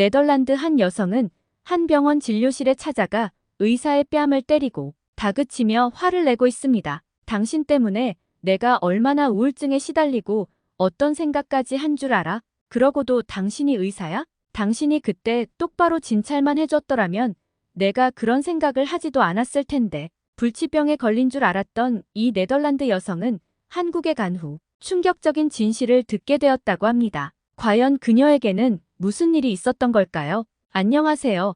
네덜란드 한 여성은 한 병원 진료실에 찾아가 의사의 뺨을 때리고 다그치며 화를 내고 있습니다. 당신 때문에 내가 얼마나 우울증에 시달리고 어떤 생각까지 한 줄 알아? 그러고도 당신이 의사야? 당신이 그때 똑바로 진찰만 해줬더라면 내가 그런 생각을 하지도 않았을 텐데. 불치병에 걸린 줄 알았던 이 네덜란드 여성은 한국에 간 후 충격적인 진실을 듣게 되었다고 합니다. 과연 그녀에게는 무슨 일이 있었던 걸까요? 안녕하세요.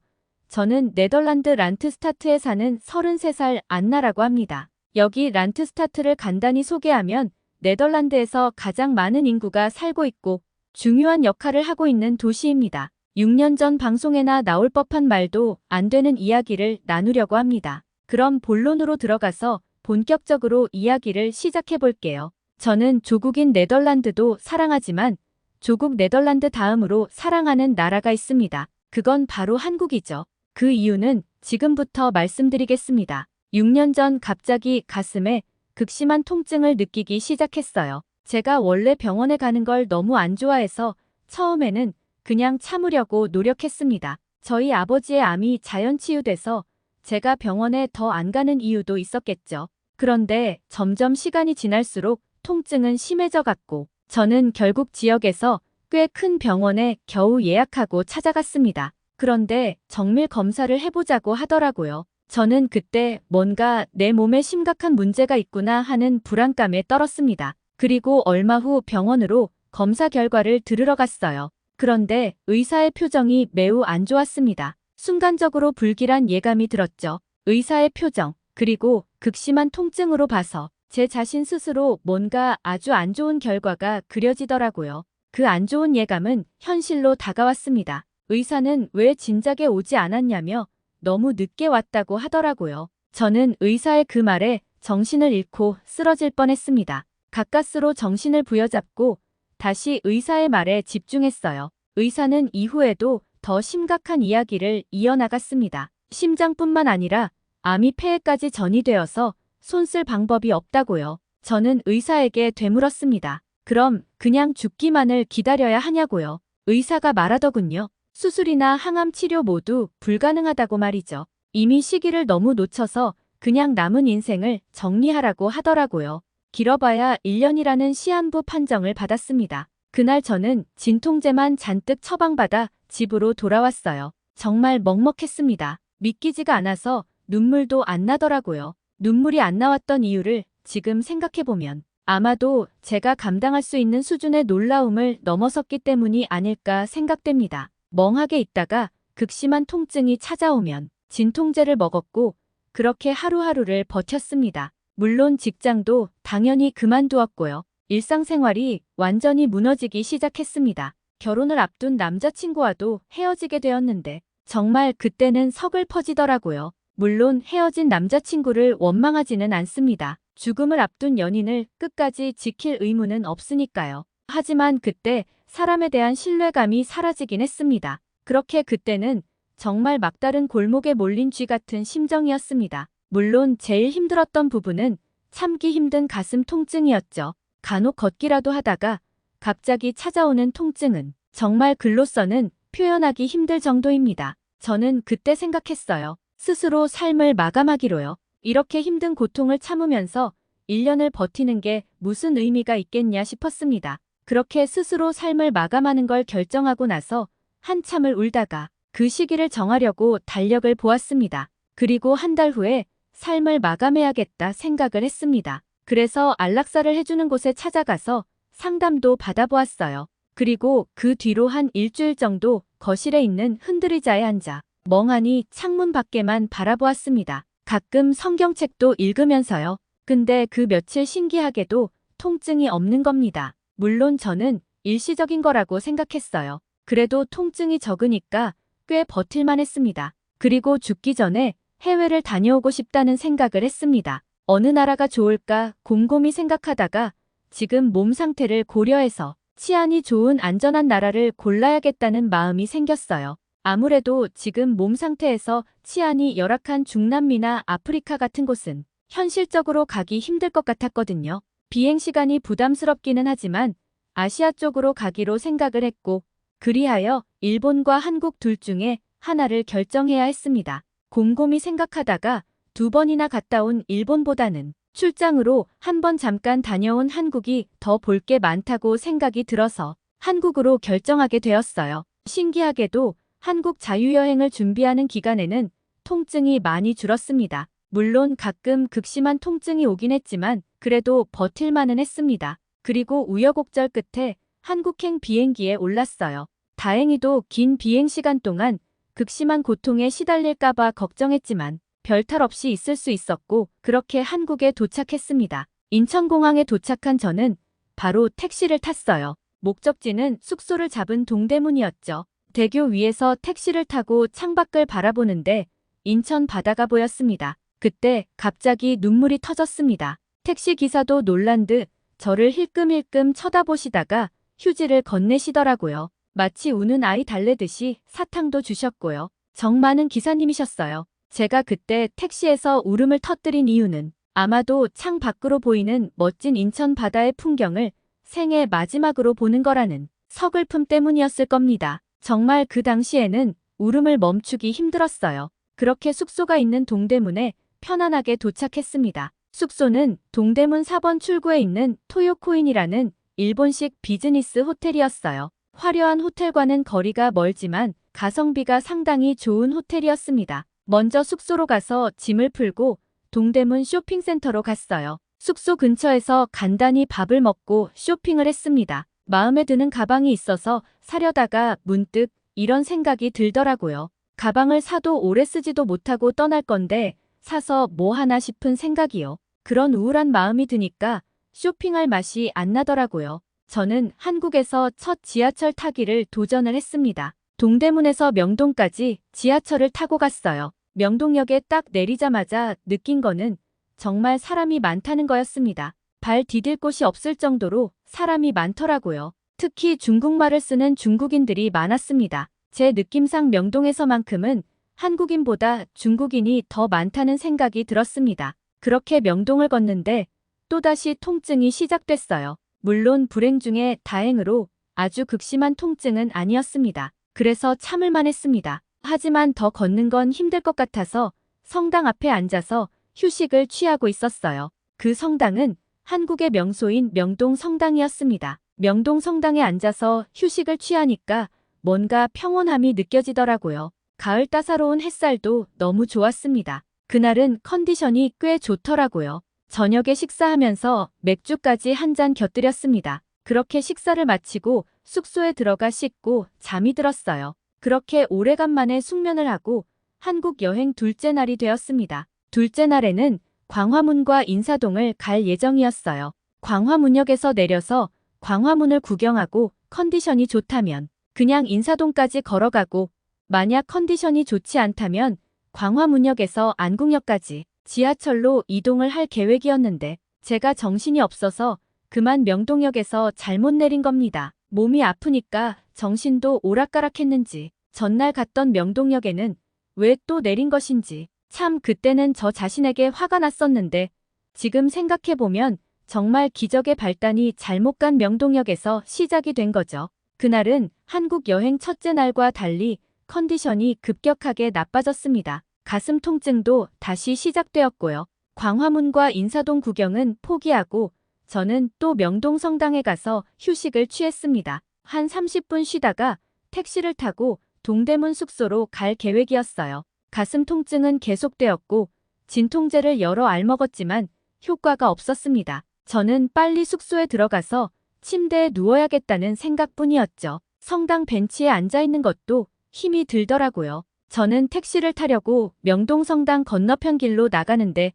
저는 네덜란드 란트스타트에 사는 33살 안나라고 합니다. 여기 란트스타트를 간단히 소개하면 네덜란드에서 가장 많은 인구가 살고 있고 중요한 역할을 하고 있는 도시입니다. 6년 전 방송에나 나올 법한 말도 안 되는 이야기를 나누려고 합니다. 그럼 본론으로 들어가서 본격적으로 이야기를 시작해 볼게요. 저는 조국인 네덜란드도 사랑하지만 조국 네덜란드 다음으로 사랑하는 나라가 있습니다. 그건 바로 한국이죠. 그 이유는 지금부터 말씀드리겠습니다. 6년 전 갑자기 가슴에 극심한 통증을 느끼기 시작했어요. 제가 원래 병원에 가는 걸 너무 안 좋아해서 처음에는 그냥 참으려고 노력했습니다. 저희 아버지의 암이 자연치유돼서 제가 병원에 더 안 가는 이유도 있었겠죠. 그런데 점점 시간이 지날수록 통증은 심해져 갔고 저는 결국 지역에서 꽤 큰 병원에 겨우 예약하고 찾아갔습니다. 그런데 정밀 검사를 해보자고 하더라고요. 저는 그때 뭔가 내 몸에 심각한 문제가 있구나 하는 불안감에 떨었습니다. 그리고 얼마 후 병원으로 검사 결과를 들으러 갔어요. 그런데 의사의 표정이 매우 안 좋았습니다. 순간적으로 불길한 예감이 들었죠. 의사의 표정, 그리고 극심한 통증으로 봐서 제 자신 스스로 뭔가 아주 안 좋은 결과가 그려지더라고요. 그 안 좋은 예감은 현실로 다가왔습니다. 의사는 왜 진작에 오지 않았냐며 너무 늦게 왔다고 하더라고요. 저는 의사의 그 말에 정신을 잃고 쓰러질 뻔했습니다. 가까스로 정신을 부여잡고 다시 의사의 말에 집중했어요. 의사는 이후에도 더 심각한 이야기를 이어나갔습니다. 심장뿐만 아니라 암이 폐에까지 전이되어서 손 쓸 방법이 없다고요. 저는 의사에게 되물었습니다. 그럼 그냥 죽기만을 기다려야 하냐고요. 의사가 말하더군요. 수술이나 항암 치료 모두 불가능하다고 말이죠. 이미 시기를 너무 놓쳐서 그냥 남은 인생을 정리하라고 하더라고요. 길어봐야 1년이라는 시한부 판정을 받았습니다. 그날 저는 진통제만 잔뜩 처방받아 집으로 돌아왔어요. 정말 먹먹했습니다. 믿기지가 않아서 눈물도 안 나더라고요. 눈물이 안 나왔던 이유를 지금 생각해보면 아마도 제가 감당할 수 있는 수준의 놀라움을 넘어섰기 때문이 아닐까 생각됩니다. 멍하게 있다가 극심한 통증이 찾아오면 진통제를 먹었고 그렇게 하루하루를 버텼습니다. 물론 직장도 당연히 그만두었고요. 일상생활이 완전히 무너지기 시작했습니다. 결혼을 앞둔 남자친구와도 헤어지게 되었는데 정말 그때는 서글퍼지더라고요. 물론 헤어진 남자친구를 원망하지는 않습니다. 죽음을 앞둔 연인을 끝까지 지킬 의무는 없으니까요. 하지만 그때 사람에 대한 신뢰감이 사라지긴 했습니다. 그렇게 그때는 정말 막다른 골목에 몰린 쥐 같은 심정이었습니다. 물론 제일 힘들었던 부분은 참기 힘든 가슴 통증이었죠. 간혹 걷기라도 하다가 갑자기 찾아오는 통증은 정말 글로서는 표현하기 힘들 정도입니다. 저는 그때 생각했어요. 스스로 삶을 마감하기로요. 이렇게 힘든 고통을 참으면서 1년을 버티는 게 무슨 의미가 있겠냐 싶었습니다. 그렇게 스스로 삶을 마감하는 걸 결정하고 나서 한참을 울다가 그 시기를 정하려고 달력을 보았습니다. 그리고 한 달 후에 삶을 마감해야겠다 생각을 했습니다. 그래서 안락사를 해주는 곳에 찾아가서 상담도 받아보았어요. 그리고 그 뒤로 한 일주일 정도 거실에 있는 흔들의자에 앉아 멍하니 창문 밖에만 바라보았습니다. 가끔 성경책도 읽으면서요. 근데 그 며칠 신기하게도 통증이 없는 겁니다. 물론 저는 일시적인 거라고 생각했어요. 그래도 통증이 적으니까 꽤 버틸만 했습니다. 그리고 죽기 전에 해외를 다녀오고 싶다는 생각을 했습니다. 어느 나라가 좋을까 곰곰이 생각하다가 지금 몸 상태를 고려해서 치안이 좋은 안전한 나라를 골라야겠다는 마음이 생겼어요. 아무래도 지금 몸 상태에서 치안이 열악한 중남미나 아프리카 같은 곳은 현실적으로 가기 힘들 것 같았거든요. 비행시간이 부담스럽기는 하지만 아시아 쪽으로 가기로 생각을 했고 그리하여 일본과 한국 둘 중에 하나를 결정해야 했습니다. 곰곰이 생각하다가 2번이나 갔다 온 일본보다는 출장으로 한 번 잠깐 다녀온 한국이 더 볼 게 많다고 생각이 들어서 한국으로 결정하게 되었어요. 신기하게도 한국 자유여행을 준비하는 기간에는 통증이 많이 줄었습니다. 물론 가끔 극심한 통증이 오긴 했지만 그래도 버틸만은 했습니다. 그리고 우여곡절 끝에 한국행 비행기에 올랐어요. 다행히도 긴 비행 시간 동안 극심한 고통에 시달릴까봐 걱정했지만 별탈 없이 있을 수 있었고 그렇게 한국에 도착했습니다. 인천공항에 도착한 저는 바로 택시를 탔어요. 목적지는 숙소를 잡은 동대문이었죠. 대교 위에서 택시를 타고 창밖을 바라보는데 인천 바다가 보였습니다. 그때 갑자기 눈물이 터졌습니다. 택시 기사도 놀란 듯 저를 힐끔힐끔 쳐다보시다가 휴지를 건네시더라고요. 마치 우는 아이 달래듯이 사탕도 주셨고요. 정 많은 기사님이셨어요. 제가 그때 택시에서 울음을 터뜨린 이유는 아마도 창 밖으로 보이는 멋진 인천 바다의 풍경을 생애 마지막으로 보는 거라는 서글픔 때문이었을 겁니다. 정말 그 당시에는 울음을 멈추기 힘들었어요. 그렇게 숙소가 있는 동대문에 편안하게 도착했습니다. 숙소는 동대문 4번 출구에 있는 토요코인이라는 일본식 비즈니스 호텔이었어요. 화려한 호텔과는 거리가 멀지만 가성비가 상당히 좋은 호텔이었습니다. 먼저 숙소로 가서 짐을 풀고 동대문 쇼핑센터로 갔어요. 숙소 근처에서 간단히 밥을 먹고 쇼핑을 했습니다. 마음에 드는 가방이 있어서 사려다가 문득 이런 생각이 들더라고요. 가방을 사도 오래 쓰지도 못하고 떠날 건데 사서 뭐 하나 싶은 생각이요. 그런 우울한 마음이 드니까 쇼핑할 맛이 안 나더라고요. 저는 한국에서 첫 지하철 타기를 도전을 했습니다. 동대문에서 명동까지 지하철을 타고 갔어요. 명동역에 딱 내리자마자 느낀 거는 정말 사람이 많다는 거였습니다. 발 디딜 곳이 없을 정도로 사람이 많더라고요. 특히 중국말을 쓰는 중국인들이 많았습니다. 제 느낌상 명동에서만큼은 한국인보다 중국인이 더 많다는 생각이 들었습니다. 그렇게 명동을 걷는데 또다시 통증이 시작됐어요. 물론 불행 중에 다행으로 아주 극심한 통증은 아니었습니다. 그래서 참을만 했습니다. 하지만 더 걷는 건 힘들 것 같아서 성당 앞에 앉아서 휴식을 취하고 있었어요. 그 성당은 한국의 명소인 명동 성당이었습니다. 명동 성당에 앉아서 휴식을 취하니까 뭔가 평온함이 느껴지더라고요. 가을 따사로운 햇살도 너무 좋았습니다. 그날은 컨디션이 꽤 좋더라고요. 저녁에 식사하면서 맥주까지 한 잔 곁들였습니다. 그렇게 식사를 마치고 숙소에 들어가 씻고 잠이 들었어요. 그렇게 오래간만에 숙면을 하고 한국 여행 둘째 날이 되었습니다. 둘째 날에는 광화문과 인사동을 갈 예정이었어요. 광화문역에서 내려서 광화문을 구경하고 컨디션이 좋다면 그냥 인사동까지 걸어가고 만약 컨디션이 좋지 않다면 광화문역에서 안국역까지 지하철로 이동을 할 계획이었는데 제가 정신이 없어서 그만 명동역에서 잘못 내린 겁니다. 몸이 아프니까 정신도 오락가락했는지 전날 갔던 명동역에는 왜 또 내린 것인지 참 그때는 저 자신에게 화가 났었는데 지금 생각해보면 정말 기적의 발단이 잘못 간 명동역에서 시작이 된 거죠. 그날은 한국 여행 첫째 날과 달리 컨디션이 급격하게 나빠졌습니다. 가슴 통증도 다시 시작되었고요. 광화문과 인사동 구경은 포기하고 저는 또 명동 성당에 가서 휴식을 취했습니다. 한 30분 쉬다가 택시를 타고 동대문 숙소로 갈 계획이었어요. 가슴 통증은 계속되었고 진통제를 여러 알 먹었지만 효과가 없었습니다. 저는 빨리 숙소에 들어가서 침대에 누워야겠다는 생각뿐이었죠. 성당 벤치에 앉아있는 것도 힘이 들더라고요. 저는 택시를 타려고 명동 성당 건너편 길로 나가는데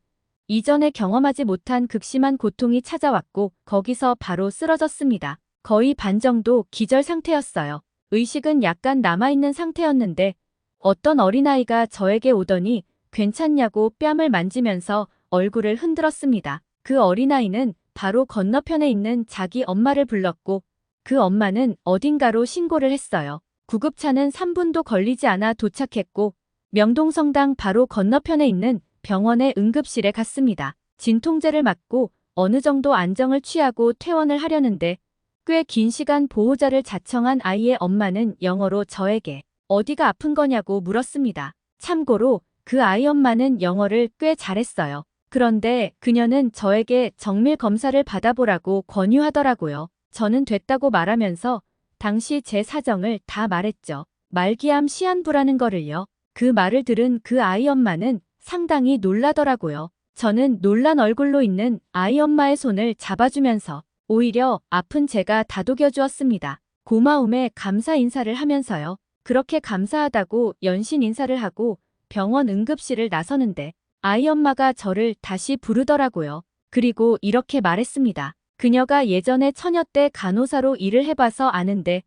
이전에 경험하지 못한 극심한 고통이 찾아왔고 거기서 바로 쓰러졌습니다. 거의 반 정도 기절 상태였어요. 의식은 약간 남아있는 상태였는데 어떤 어린아이가 저에게 오더니 괜찮냐고 뺨을 만지면서 얼굴을 흔들었습니다. 그 어린아이는 바로 건너편에 있는 자기 엄마를 불렀고 그 엄마는 어딘가로 신고를 했어요. 구급차는 3분도 걸리지 않아 도착했고 명동성당 바로 건너편에 있는 병원의 응급실에 갔습니다. 진통제를 맞고 어느 정도 안정을 취하고 퇴원을 하려는데 꽤 긴 시간 보호자를 자청한 아이의 엄마는 영어로 저에게 어디가 아픈 거냐고 물었습니다. 참고로 그 아이 엄마는 영어를 꽤 잘했어요. 그런데 그녀는 저에게 정밀 검사를 받아보라고 권유하더라고요. 저는 됐다고 말하면서 당시 제 사정을 다 말했죠. 말기암 시한부라는 거를요. 그 말을 들은 그 아이 엄마는 상당히 놀라더라고요. 저는 놀란 얼굴로 있는 아이 엄마의 손을 잡아주면서 오히려 아픈 제가 다독여 주었습니다. 고마움에 감사 인사를 하면서요. 그렇게 감사하다고 연신 인사를 하고 병원 응급실을 나서는데 아이 엄마가 저를 다시 부르더라고요. 그리고 이렇게 말했습니다. 그녀가 예전에 처녀 때 간호사로 일을 해봐서 아는데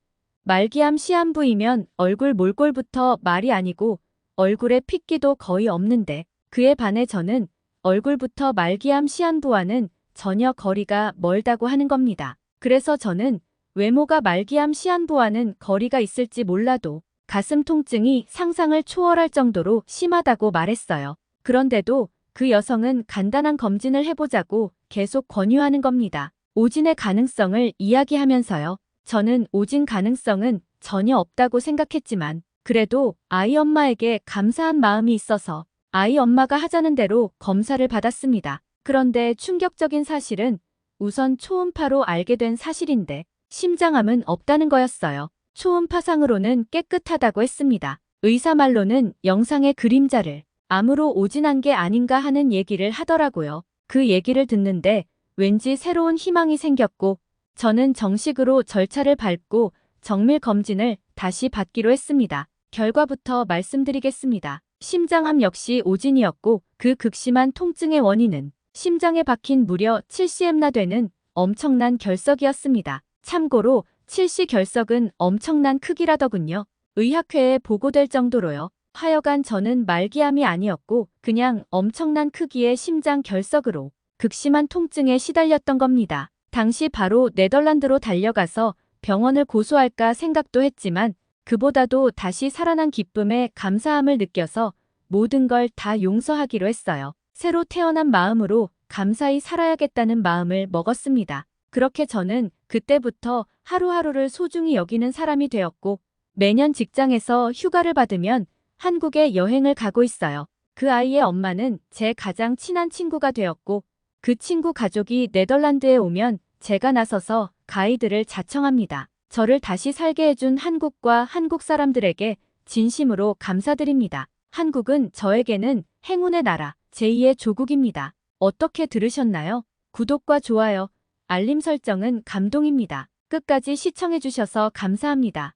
말기암 시한부이면 얼굴 몰골부터 말이 아니고 얼굴에 핏기도 거의 없는데 그에 반해 저는 얼굴부터 말기암 시한부와는 전혀 거리가 멀다고 하는 겁니다. 그래서 저는 외모가 말기암 시한부와는 거리가 있을지 몰라도 가슴 통증이 상상을 초월할 정도로 심하다고 말했어요. 그런데도 그 여성은 간단한 검진을 해보자고 계속 권유하는 겁니다. 오진의 가능성을 이야기하면서요. 저는 오진 가능성은 전혀 없다고 생각했지만 그래도 아이 엄마에게 감사한 마음이 있어서 아이 엄마가 하자는 대로 검사를 받았습니다. 그런데 충격적인 사실은 우선 초음파로 알게 된 사실인데 심장암은 없다는 거였어요. 초음파상으로는 깨끗하다고 했습니다. 의사 말로는 영상의 그림자를 암으로 오진한 게 아닌가 하는 얘기를 하더라고요. 그 얘기를 듣는데 왠지 새로운 희망이 생겼고 저는 정식으로 절차를 밟고 정밀 검진을 다시 받기로 했습니다. 결과부터 말씀드리겠습니다. 심장암 역시 오진이었고 그 극심한 통증의 원인은 심장에 박힌 무려 7cm나 되는 엄청난 결석이었습니다. 참고로 7C 결석은 엄청난 크기라더군요. 의학회에 보고될 정도로요. 하여간 저는 말기암이 아니었고 그냥 엄청난 크기의 심장 결석으로 극심한 통증에 시달렸던 겁니다. 당시 바로 네덜란드로 달려가서 병원을 고소할까 생각도 했지만 그보다도 다시 살아난 기쁨에 감사함을 느껴서 모든 걸 다 용서하기로 했어요. 새로 태어난 마음으로 감사히 살아야겠다는 마음을 먹었습니다. 그렇게 저는 그때부터 하루하루를 소중히 여기는 사람이 되었고 매년 직장에서 휴가를 받으면 한국에 여행을 가고 있어요. 그 아이의 엄마는 제 가장 친한 친구가 되었고 그 친구 가족이 네덜란드에 오면 제가 나서서 가이드를 자청합니다. 저를 다시 살게 해준 한국과 한국 사람들에게 진심으로 감사드립니다. 한국은 저에게는 행운의 나라, 제2의 조국입니다. 어떻게 들으셨나요? 구독과 좋아요, 알림 설정은 감동입니다. 끝까지 시청해주셔서 감사합니다.